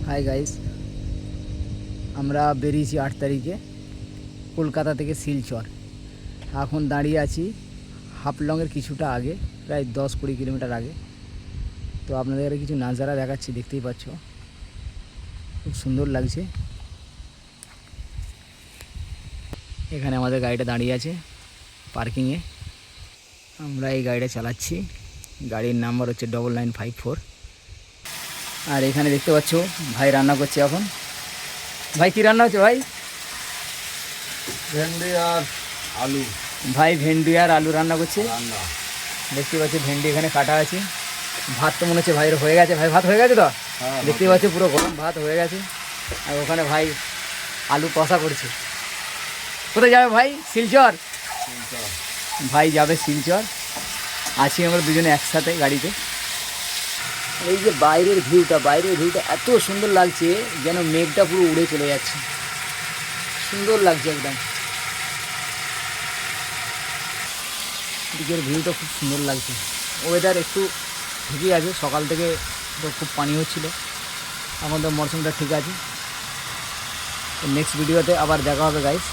Hi guys, আমরা বেরিয়েছি 8 তারিখে কলকাতা থেকে শিলচর। এখন দাঁড়িয়ে আছি হাফলংয়ের কিছুটা আগে, প্রায় 10-20 কিলোমিটার আগে। তো আপনাদের কিছু নাজারা দেখাচ্ছি, দেখতেই পাচ্ছ, খুব সুন্দর লাগছে। এখানে আমাদের গাড়িটা দাঁড়িয়ে আছে পার্কিংয়ে। আমরা এই গাড়িটা চালাচ্ছি, গাড়ির নাম্বার হচ্ছে 9954। আর এখানে দেখতে পাচ্ছ ভাই রান্না করছে এখন। ভাই কি রান্না হচ্ছে ভাই? ভেন্ডি আর আলু। ভাই ভেন্ডি আর আলু রান্না করছে। রান্না দেখতে পাচ্ছি ভেন্ডি এখানে কাটা আছে। ভাত তো মনে হচ্ছে ভাইয়ের হয়ে গেছে। ভাই ভাত হয়ে গেছে তো? দেখতে পাচ্ছি পুরো গরম ভাত হয়ে গেছে। আর ওখানে ভাই আলু কষা করছে। কোথায় যাবে ভাই? শিলচর। ভাই যাবে শিলচর। আছি আমরা দুজনে একসাথে গাড়িতে। এই যে বাইরের ভিউটা এত সুন্দর লাগছে, যেন মেঘটা পুরো উড়ে চলে যাচ্ছে। সুন্দর লাগছে একদম। দিকের ভিউটা খুব সুন্দর লাগছে। ওয়েদার একটু ঠিকই আছে, সকাল থেকে তো খুব পানি হচ্ছিল, এখন তো মরশুমটা ঠিক আছে। তো নেক্সট ভিডিওতে আবার দেখা হবে গাইস।